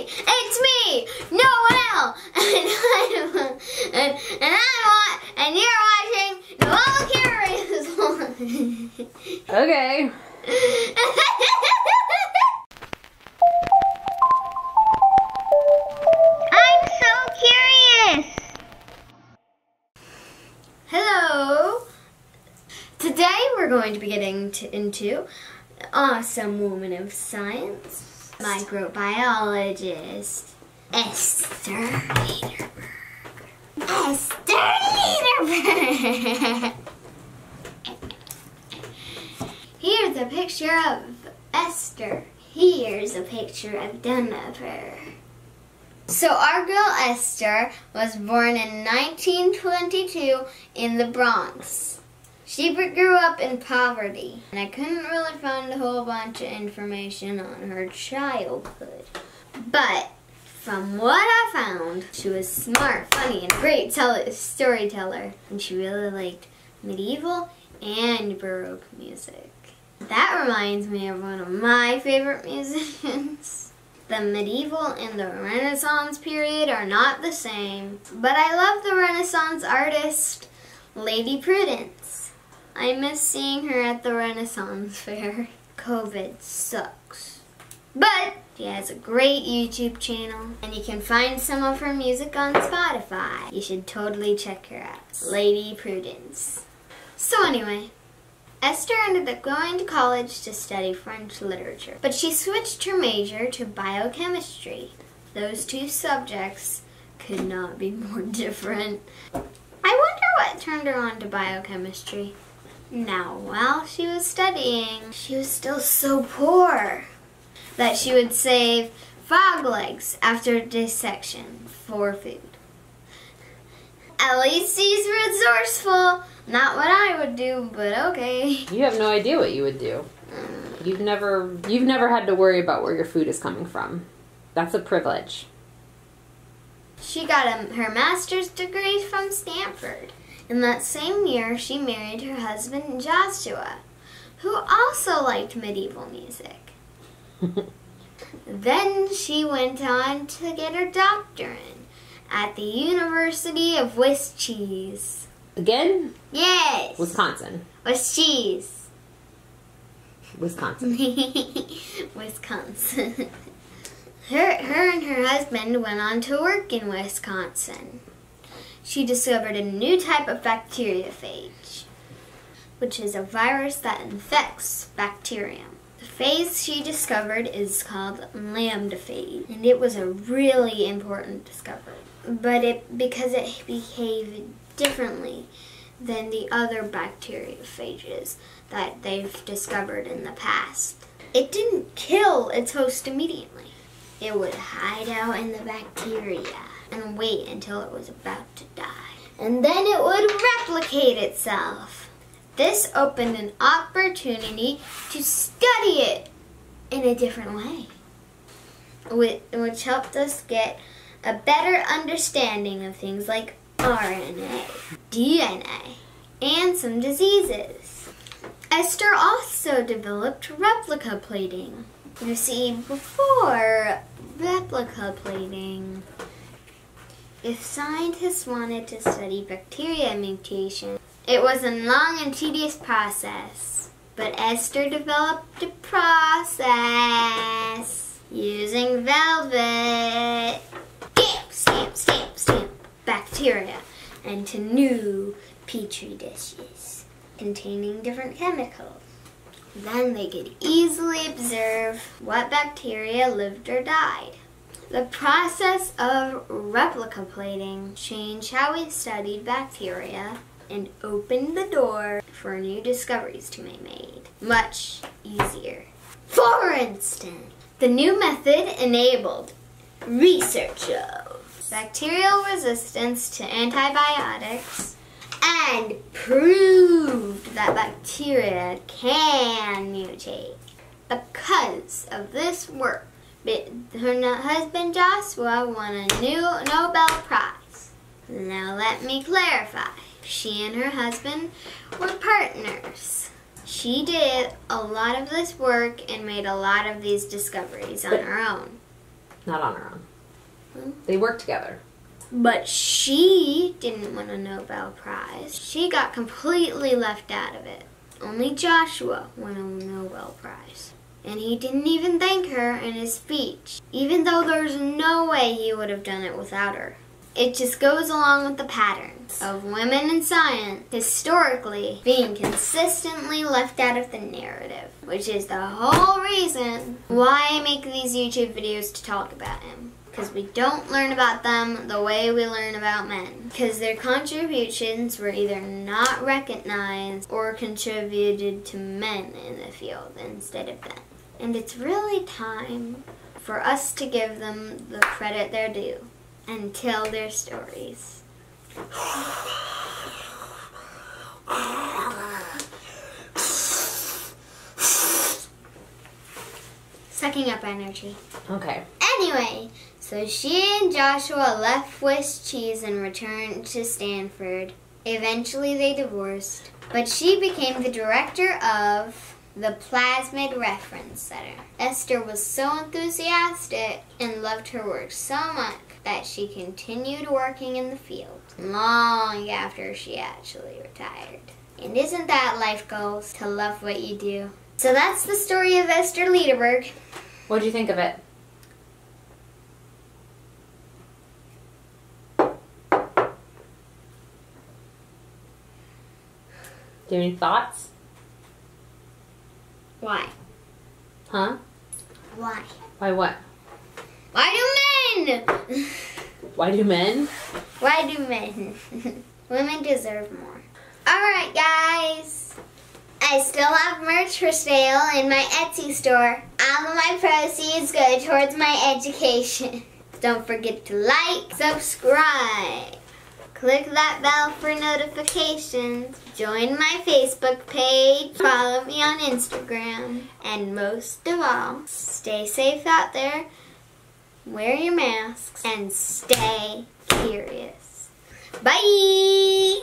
It's me, Noel, and you're watching Noel Curious. Okay. I'm so curious. Hello. Today we're going to be getting into awesome woman of science, microbiologist, Esther Lederberg. Esther Lederberg. Here's a picture of Esther. Here's a picture I've done of her. So our girl Esther was born in 1922 in the Bronx. She grew up in poverty, and I couldn't really find a whole bunch of information on her childhood. But from what I found, she was smart, funny, and a great storyteller, and she really liked medieval and Baroque music. That reminds me of one of my favorite musicians. The medieval and the Renaissance period are not the same, but I love the Renaissance artist, Lady Prudence. I miss seeing her at the Renaissance fair. COVID sucks. But she has a great YouTube channel, and you can find some of her music on Spotify. You should totally check her out. Lady Prudence. So anyway, Esther ended up going to college to study French literature, but she switched her major to biochemistry. Those two subjects could not be more different. I wonder what turned her on to biochemistry. Now, while she was studying, she was still so poor that she would save frog legs after dissection for food. At least she's resourceful. Not what I would do, but okay. You have no idea what you would do. You've never had to worry about where your food is coming from. That's a privilege. She got her master's degree from Stanford. In that same year, she married her husband, Joshua, who also liked medieval music. Then she went on to get her doctorate at the University of Wisconsin. Again? Yes. Wisconsin. Wisconsin. Wisconsin. Her and her husband went on to work in Wisconsin. She discovered a new type of bacteriophage, which is a virus that infects bacterium. The phage she discovered is called lambdaphage, and it was a really important discovery. But because it behaved differently than the other bacteriophages that they've discovered in the past. It didn't kill its host immediately. It would hide out in the bacteria and wait until it was about to die. And then it would replicate itself. This opened an opportunity to study it in a different way, which helped us get a better understanding of things like RNA, DNA, and some diseases. Esther also developed replica plating. You see, before replica plating, if scientists wanted to study bacteria mutation, it was a long and tedious process. But Esther developed a process using velvet. Stamp, stamp, stamp bacteria into new petri dishes containing different chemicals. Then they could easily observe what bacteria lived or died. The process of replica plating changed how we studied bacteria and opened the door for new discoveries to be made much easier. For instance, the new method enabled research of bacterial resistance to antibiotics and proved that bacteria can mutate. Because of this work, her husband Joshua won a new Nobel Prize. Now let me clarify. She and her husband were partners. She did a lot of this work and made a lot of these discoveries on her own. Not on her own. They worked together. But she didn't win a Nobel Prize. She got completely left out of it. Only Joshua won a Nobel Prize. And he didn't even thank her in his speech, even though there's no way he would have done it without her. It just goes along with the patterns of women in science historically being consistently left out of the narrative, which is the whole reason why I make these YouTube videos to talk about him. Because we don't learn about them the way we learn about men. Because their contributions were either not recognized or contributed to men in the field instead of them. And it's really time for us to give them the credit they're due and tell their stories. Sucking up energy. Okay. Anyway, so she and Joshua left Swiss cheese and returned to Stanford. Eventually they divorced, but she became the director of the Plasmid Reference Center. Esther was so enthusiastic and loved her work so much that she continued working in the field long after she actually retired. And isn't that life goals, to love what you do? So that's the story of Esther Lederberg. What did you think of it? Do you have any thoughts? Why? Huh? Why? Why what? Why do men? Why do men? Why do men? Women deserve more. Alright guys, I still have merch for sale in my Etsy store. All of my proceeds go towards my education. Don't forget to like, subscribe, click that bell for notifications, join my Facebook page, follow me on Instagram, and most of all, stay safe out there, wear your masks, and stay curious. Bye!